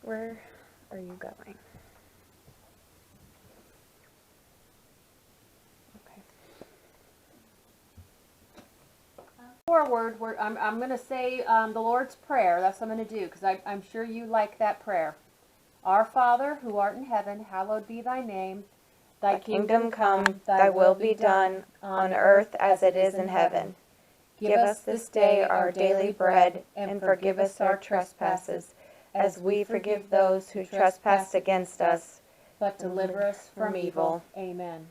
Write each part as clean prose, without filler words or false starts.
Where are you going? Okay. Forward, I'm going to say the Lord's Prayer. That's what I'm going to do, because I'm sure you like that prayer. Our Father, who art in heaven, hallowed be thy name. Thy kingdom come, thy will be done, on earth as it is in heaven. Give us this day our daily bread, and forgive us our trespasses, as we forgive those who trespass against us. But deliver us from evil. Amen.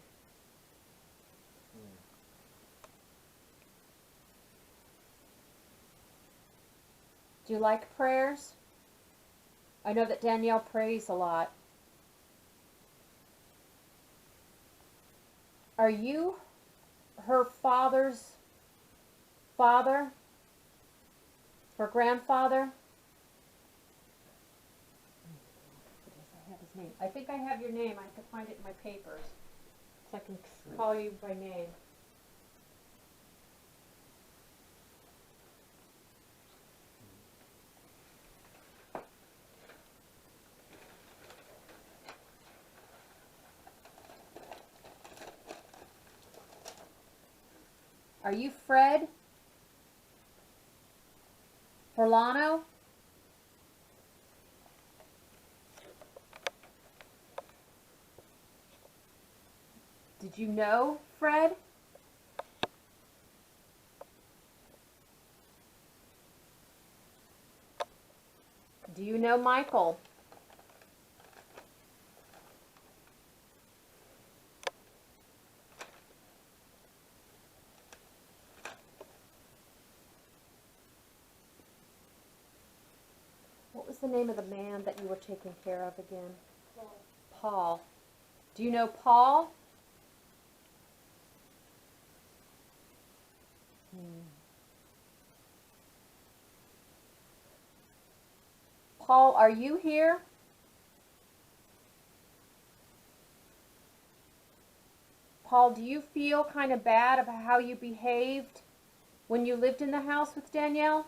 Do you like prayers? I know that Danielle prays a lot. Are you her father's father? Her grandfather? I have his name. I think I have your name. I have to find it in my papers, so I can call you by name. Are you Fred Forlano? Did you know Fred? Do you know Michael? What was the name of the man that you were taking care of again? Paul. Do you know Paul? Paul, are you here? Paul, do you feel kind of bad about how you behaved when you lived in the house with Danielle?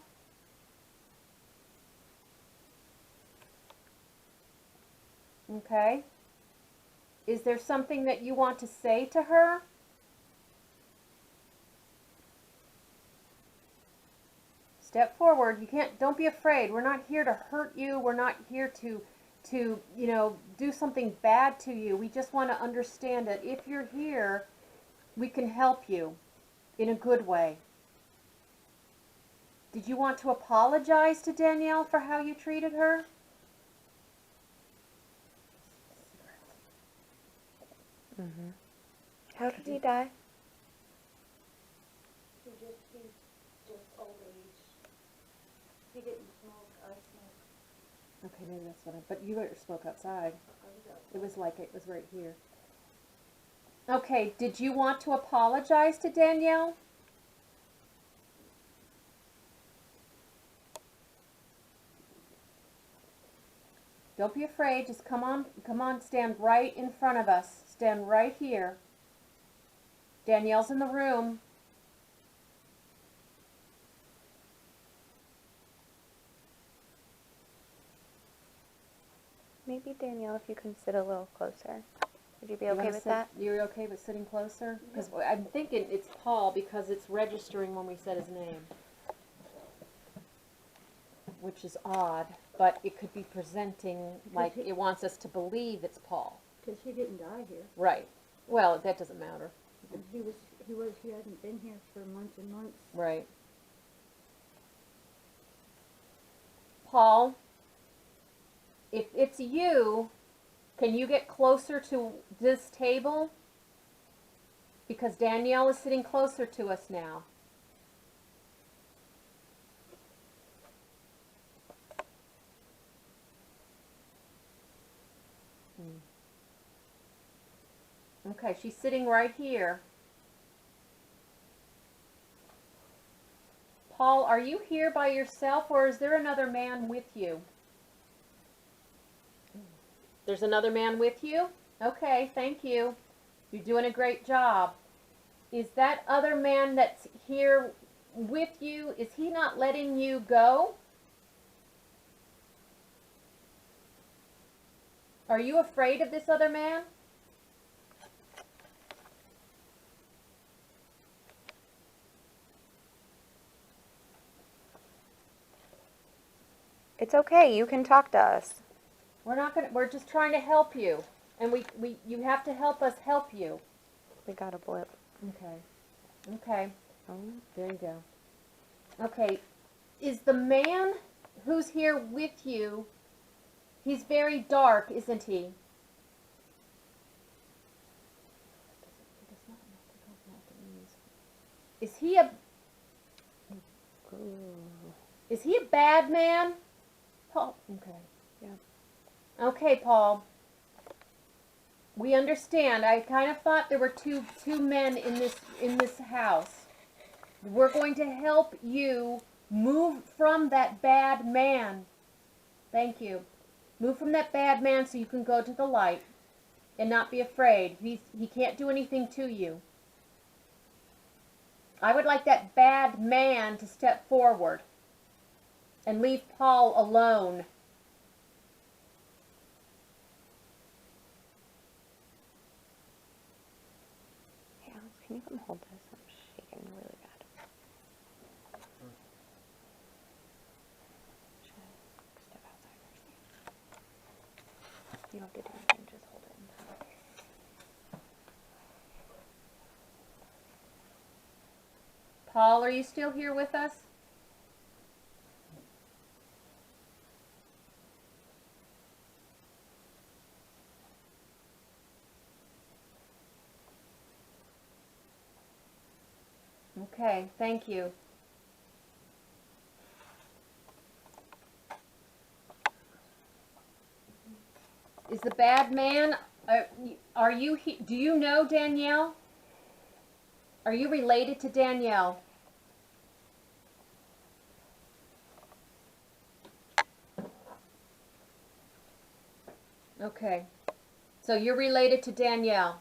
Okay. Is there something that you want to say to her? Step forward. Don't be afraid. We're not here to hurt you. We're not here to do something bad to you. We just want to understand that if you're here, we can help you in a good way. Did you want to apologize to Danielle for how you treated her? Mm-hmm. How did he die? He just old age. He didn't smoke, I smoked. Okay, maybe that's what but you spoke outside. It was right here. Okay, did you want to apologize to Danielle? Don't be afraid. Just come on, stand right in front of us. Stand right here. Danielle's in the room. Maybe, Danielle, if you can sit a little closer. Would you be okay with that? You're okay with sitting closer? Because I'm thinking it's Paul because it's registering when we said his name. Which is odd, but it could be presenting like it wants us to believe it's Paul. Because he didn't die here. Right. Well, that doesn't matter. And he hadn't been here for months and months. Right. Paul, if it's you, can you get closer to this table? Because Danielle is sitting closer to us now. Okay, she's sitting right here. Paul, are you here by yourself or is there another man with you? There's another man with you? Okay, thank you. You're doing a great job. Is that other man that's here with you, is he not letting you go? Are you afraid of this other man? It's okay. You can talk to us. We're just trying to help you. And you have to help us help you. We got a blip. Okay. Okay. Oh. There you go. Okay. Is the man who's here with you, he's very dark, isn't he? Is he a Is he a bad man? Paul. Okay. Yeah. Okay, Paul. We understand. I kind of thought there were two men in this house. We're going to help you move from that bad man. Thank you. Move from that bad man so you can go to the light and not be afraid. He can't do anything to you. I would like that bad man to step forward and leave Paul alone. Hey, Alex, can you come hold this? I'm shaking really bad. Should I step outside or stand? You don't have to do anything, just hold it. Paul, are you still here with us? Okay, thank you. Is the bad man, do you know Danielle? Are you related to Danielle? Okay. So you're related to Danielle.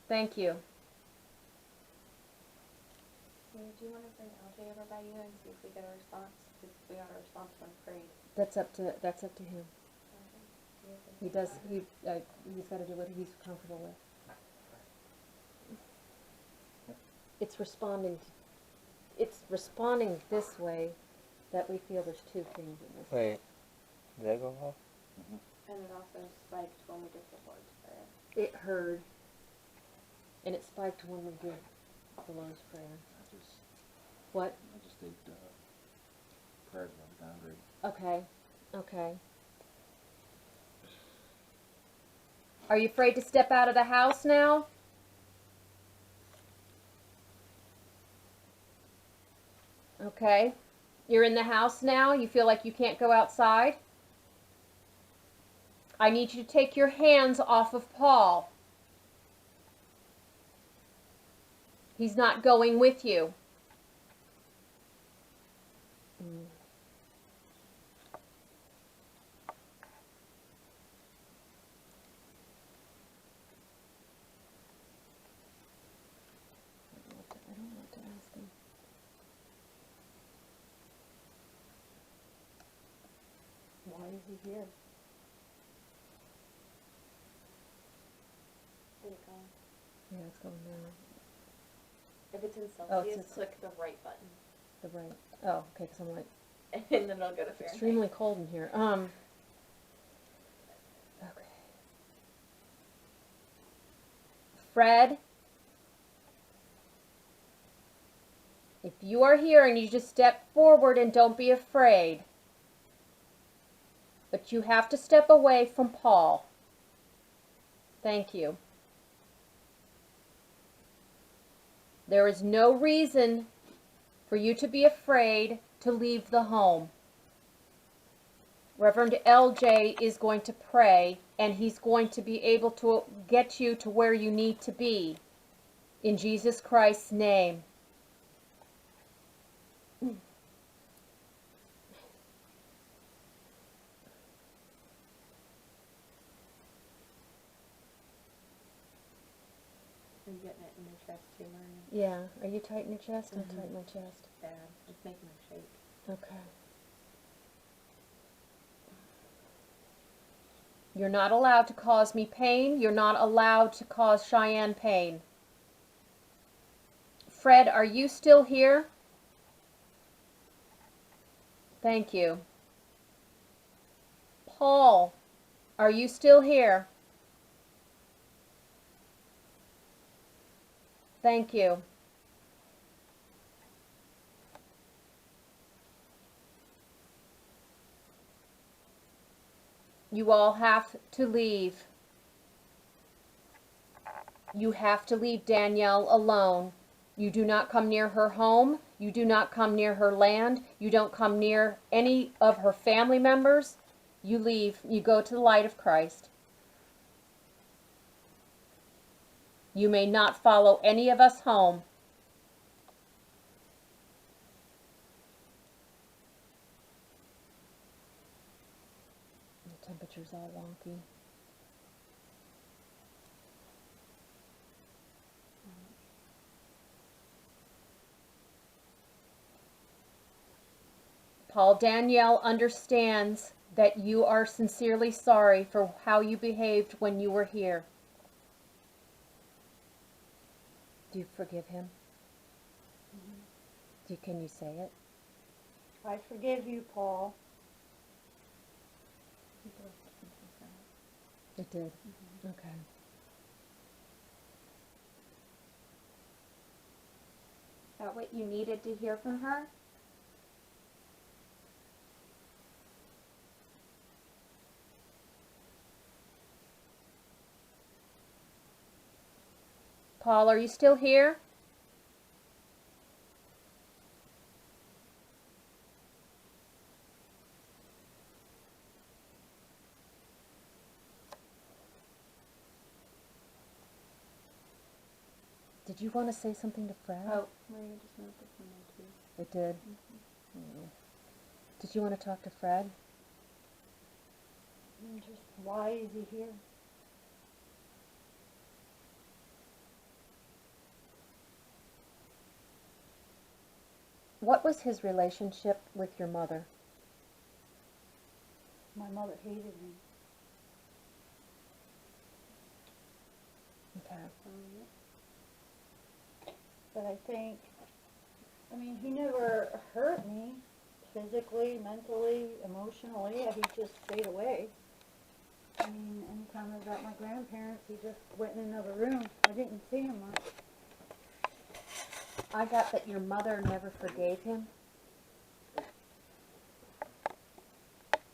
Thank you. Do you want to bring LJ over by you and see if we get a response? Because we got a response when prayed. That's up to him. He's got to do what he's comfortable with. It's responding this way that we feel there's two things in this. Wait, did that go off? And it also spiked when we did the Lord's Prayer. It heard, and it spiked when we did the Lord's Prayer. What? I just think prayers about the boundary. Okay. Okay. Are you afraid to step out of the house now? Okay. You're in the house now? You feel like you can't go outside? I need you to take your hands off of Paul. He's not going with you. I don't know what to ask him. Why is he here? Did it go? Yeah, it's going down. If it's in Oh, Celsius, it's click the right button. The right. Oh, okay, because I'm like, And then it'll go to Fahrenheit. extremely cold in here. Okay. Fred, if you are here and you just step forward and don't be afraid, but you have to step away from Paul. Thank you. There is no reason for you to be afraid to leave the home. Reverend LJ is going to pray, and he's going to be able to get you to where you need to be. In Jesus Christ's name. Are you getting it in your chest too, Maria? Yeah. Are you tight in your chest? I'm tight in my chest. Bad. It's making me shake. Okay. You're not allowed to cause me pain. You're not allowed to cause Cheyenne pain. Fred, are you still here? Thank you. Paul, are you still here? Thank you. You all have to leave. You have to leave Danielle alone. You do not come near her home. You do not come near her land. You don't come near any of her family members. You leave. You go to the light of Christ. You may not follow any of us home. The temperature's all wonky. Paul, Danielle understands that you are sincerely sorry for how you behaved when you were here. Do you forgive him? Can you say it? I forgive you, Paul. It did. Okay. Is that what you needed to hear from her? Paul, are you still here? Did you want to say something to Fred? Oh, Maria just moved it from there too. It did. Did you want to talk to Fred? Just why is he here? What was his relationship with your mother? My mother hated me. Okay. But I think, he never hurt me physically, mentally, emotionally. He just stayed away. Anytime I was at my grandparents, he just went in another room. I didn't see him much. I got that your mother never forgave him.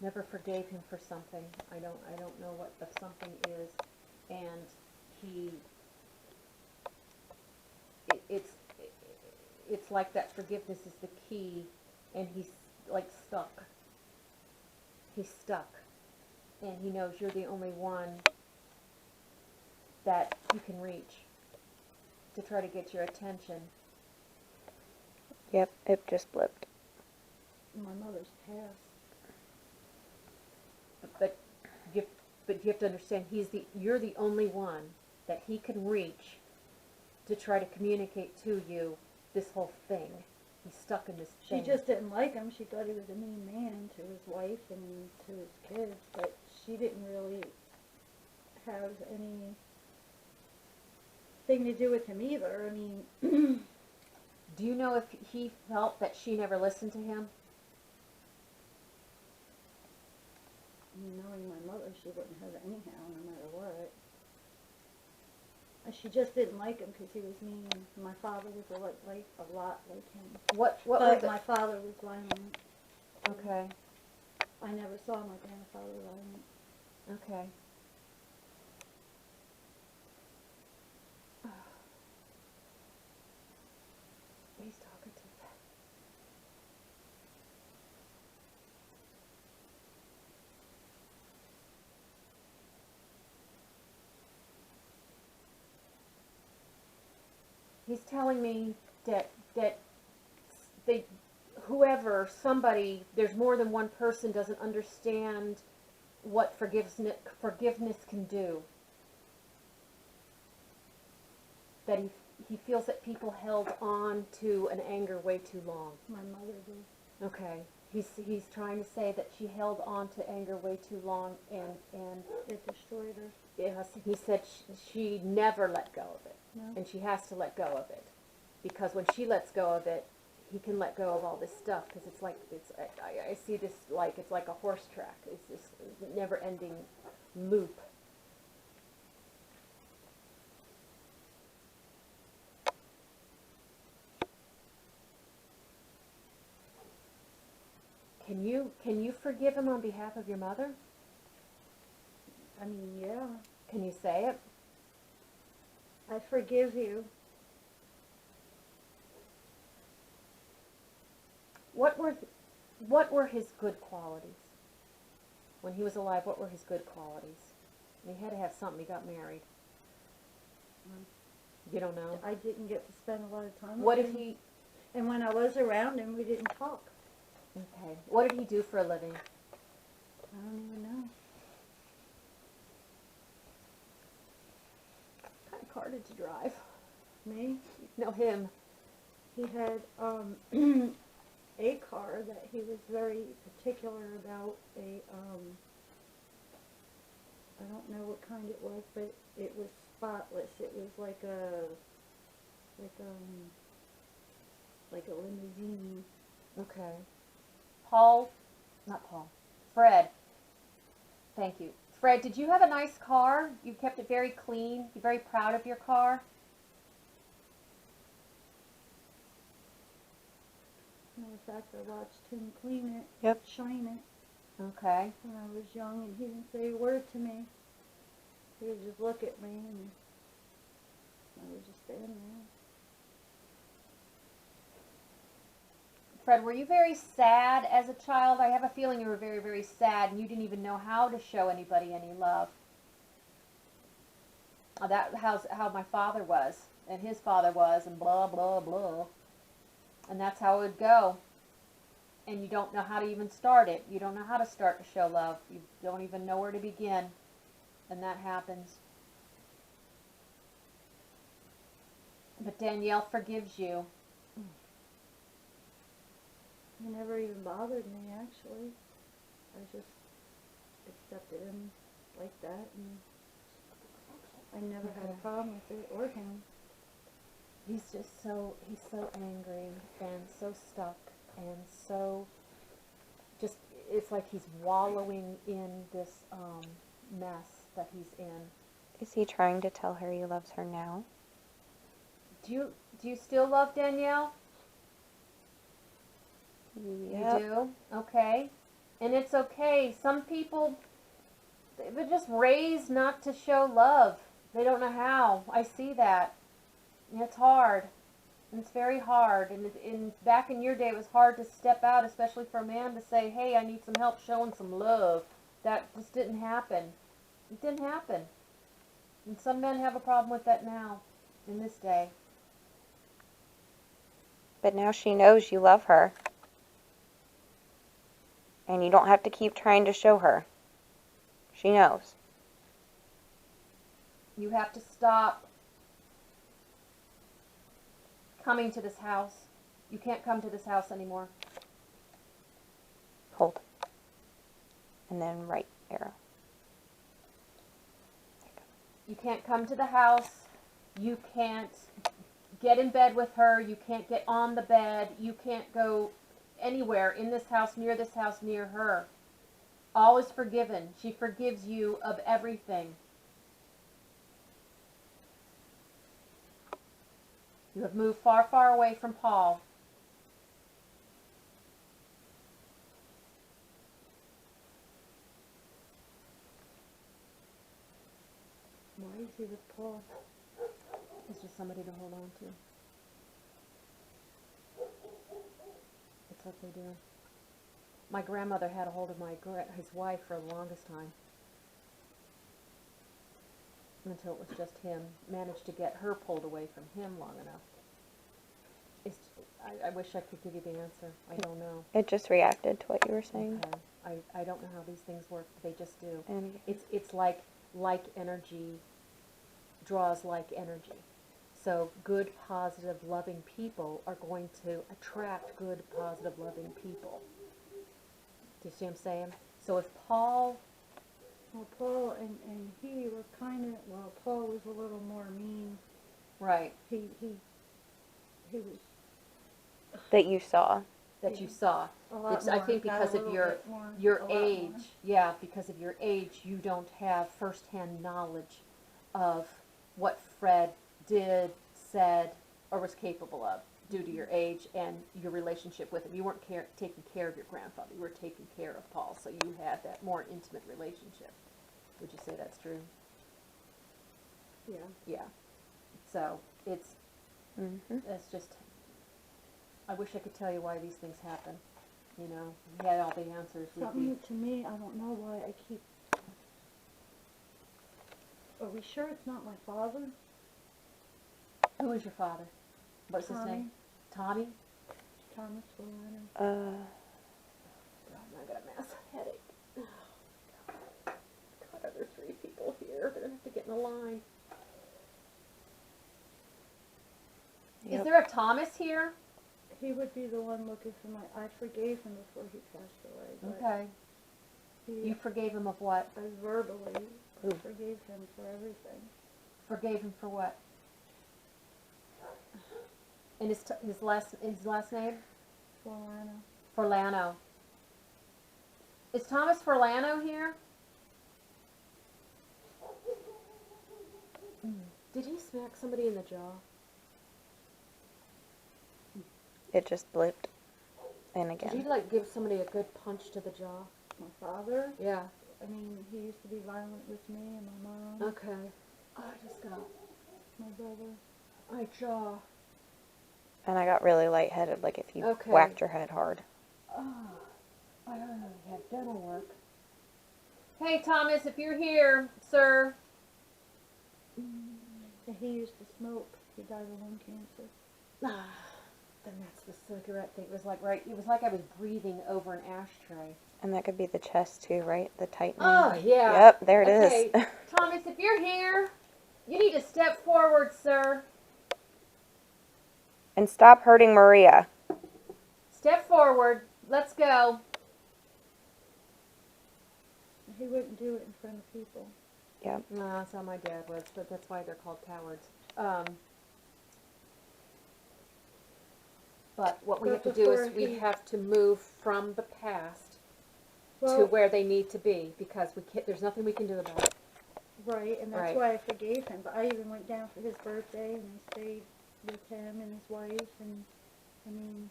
Never forgave him for something. I don't know what the something is, and it's like that forgiveness is the key, and he's like stuck. He's stuck, and he knows you're the only one that you can reach to try to get your attention. Yep, it just blipped. My mother's passed. But you have to understand, you're the only one that he can reach to try to communicate to you this whole thing. He's stuck in this thing. She just didn't like him. She thought he was a mean man to his wife and to his kids, but she didn't really have anything to do with him either. Do you know if he felt that she never listened to him? Knowing my mother, she wouldn't have it anyhow, no matter what. She just didn't like him because he was mean. My father was a lot like him. What But was my father was violent. Okay. I never saw my grandfather violent. Okay. He's talking to me. He's telling me that they, somebody, there's more than one person doesn't understand what forgiveness can do. That he feels that people held on to an anger way too long. My mother did. Okay. He's trying to say that she held on to anger way too long, and It destroyed her. yes, he said she never let go of it, No. and she has to let go of it, because when she lets go of it, he can let go of all this stuff. Because it's like I see this like it's like a horse track. It's this never-ending loop. Can you forgive him on behalf of your mother? I mean, yeah. Can you say it? I forgive you. What were his good qualities? When he was alive, what were his good qualities? And he had to have something. He got married. You don't know? I didn't get to spend a lot of time What with did him. he... And when I was around him, we didn't talk. Okay. What did he do for a living? I don't even know. What kind of car did you drive? Me? No, him. He had a car that he was very particular about. I don't know what kind it was, but it was spotless. It was like a limousine. Okay. Fred. Thank you. Fred, did you have a nice car? You kept it very clean. You're very proud of your car? Matter of fact, I watched him clean it, Yep. shine it, Okay. when I was young, and he didn't say a word to me. He would just look at me, and I would just stand there. Fred, were you very sad as a child? I have a feeling you were very, very sad, and you didn't even know how to show anybody any love. That's how my father was, and his father was, and blah, blah, blah. And that's how it would go. And you don't know how to even start it. You don't know how to start to show love. You don't even know where to begin. And that happens. But Danielle forgives you. He never even bothered me, actually. I just accepted him like that, and I never had a problem with it, or him. He's so angry and so stuck and so just, it's like he's wallowing in this mess that he's in. Is he trying to tell her he loves her now? Do you still love Danielle? Yep. You do? Okay. And it's okay. Some people, they're just raised not to show love. They don't know how. I see that. And it's hard. And it's very hard. And back in your day, it was hard to step out, especially for a man, to say, hey, I need some help showing some love. That just didn't happen. It didn't happen. And some men have a problem with that now, in this day. But now she knows you love her. And you don't have to keep trying to show her. She knows. You have to stop coming to this house. You can't come to this house anymore. Hold. And then right arrow. You can't come to the house. You can't get in bed with her. You can't get on the bed. You can't go anywhere in this house, near her. All is forgiven. She forgives you of everything. You have moved far, far away from Paul. Why is he with Paul? It's just somebody to hold on to. That's what they do. My grandmother had a hold of his wife for the longest time. Until it was just him. Managed to get her pulled away from him long enough. I wish I could give you the answer. I don't know. It just reacted to what you were saying. Okay. I don't know how these things work. They just do. And It's like energy draws like energy. so good, positive, loving people are going to attract good, positive, loving people. Do you see what I'm saying? So if Paul, Well, Paul and he were kind of, well, Paul was a little more mean. right, He was That you saw. that you saw, a lot I more, think got a because of little your bit more, your a lot age, more. yeah, because of your age, you don't have firsthand knowledge of what Fred did, said, or was capable of due to your age and your relationship with him. You weren't taking care of your grandfather. You were taking care of Paul, so you had that more intimate relationship. Would you say that's true? Yeah. Yeah. So it's just. I wish I could tell you why these things happen. You know, if we had all the answers. We'd be, Something to me, I don't know why I keep. Are we sure it's not my father? who is your father? What's his Tommy. name? Tommy? Thomas Solano. God, I got a massive headache. Oh, God, are there 3 people here? They're going to have to get in a line. Yep. Is there a Thomas here? He would be the one looking for my. I forgave him before he passed away. But Okay. he, You forgave him of what? I verbally Who? forgave him for everything. Forgave him for what? And his last name? Solano. Forlano. Is Thomas Forlano here? Did he smack somebody in the jaw? It just blipped. And Did again. he like give somebody a good punch to the jaw? My father. Yeah. I mean, he used to be violent with me and my mom, Okay. Oh, I just got my brother. my jaw. And I got really lightheaded, like if you Okay. whacked your head hard. Oh, I don't know. You have dental work. Hey, Thomas, if you're here, sir. And he used to smoke. He died of lung cancer. Then that's the cigarette thing. It was like I was breathing over an ashtray. And that could be the chest too, right? The tightening. Oh, yeah. Yep, there it is. Okay, Thomas, if you're here, you need to step forward, sir. And stop hurting Maria. Step forward. Let's go. He wouldn't do it in front of people. Yep. No, that's how my dad was, but that's why they're called cowards. But what we But have to do is before we he- have to move from the past to Well, where they need to be because we can't, there's nothing we can do about it. right, and that's Right. why I forgave him. But I even went down for his birthday and I stayed with him and his wife. And I mean,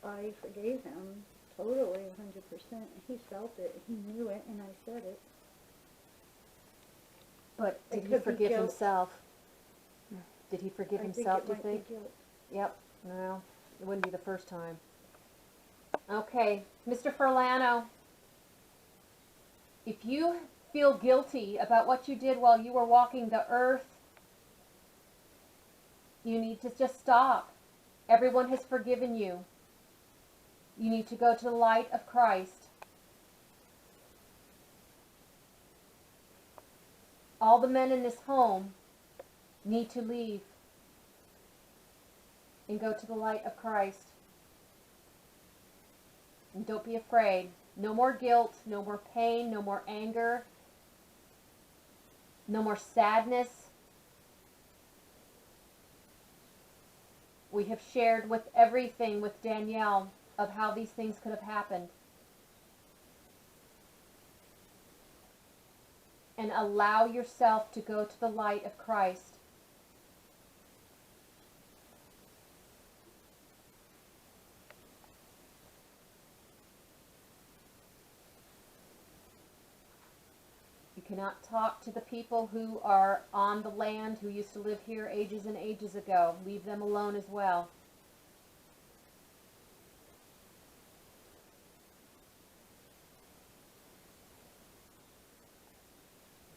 I forgave him totally, 100%. He felt it. He knew it, and I said it. But It did he could be forgive guilt. himself? Did he forgive himself, it do you might think? be guilt. Yep. No, it wouldn't be the first time. Okay, Mr. Furlano, if you feel guilty about what you did while you were walking the earth, you need to just stop. Everyone has forgiven you. You need to go to the light of Christ. All the men in this home need to leave and go to the light of Christ. And don't be afraid. No more guilt, no more pain, no more anger, no more sadness. We have shared with everything with Danielle of how these things could have happened. And allow yourself to go to the light of Christ. You cannot talk to the people who are on the land, who used to live here ages and ages ago. Leave them alone as well.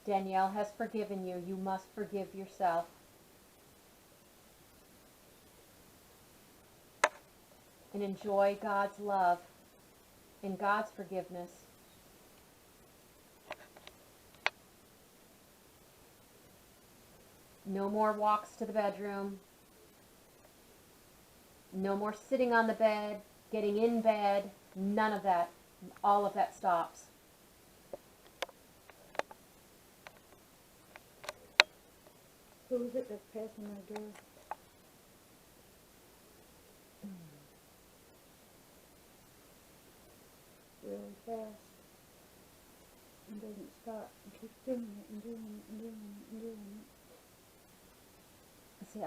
Danielle has forgiven you. You must forgive yourself. And enjoy God's love and God's forgiveness. No more walks to the bedroom. No more sitting on the bed, getting in bed. None of that. All of that stops. Who is it that's passing my door? Really fast. And doesn't stop. And keeps doing it and doing it and doing it and doing it. See,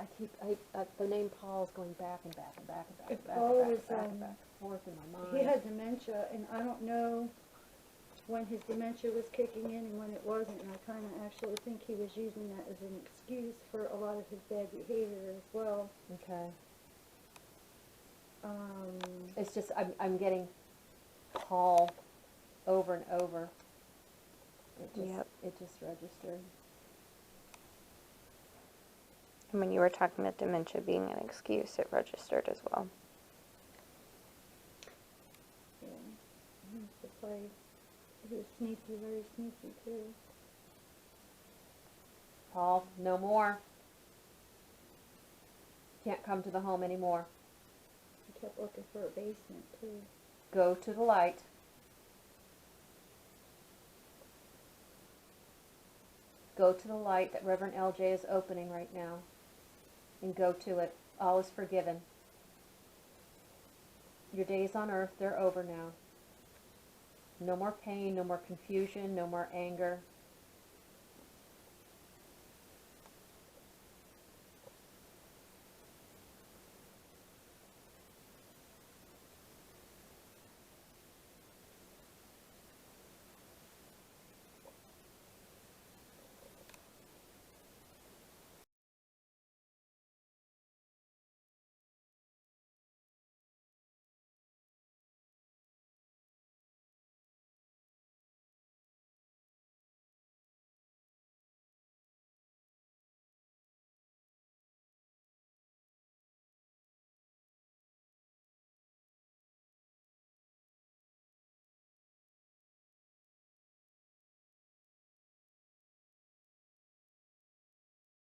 the name Paul's going back and back and back and back and back Paul and was, back and back and forth in my mind. He had dementia, and I don't know when his dementia was kicking in and when it wasn't, and I kind of actually think he was using that as an excuse for a lot of his bad behavior as well. Okay. Um, It's just, I'm getting Paul over and over. Yep. It just registered. And when you were talking about dementia being an excuse, it registered as well. yeah, he used to play. He was sneaky, very sneaky too. Paul, no more. Can't come to the home anymore. He kept looking for a basement too. Go to the light. Go to the light that Reverend LJ is opening right now. And go to it. All is forgiven. Your days on earth, they're over now. No more pain, no more confusion, no more anger.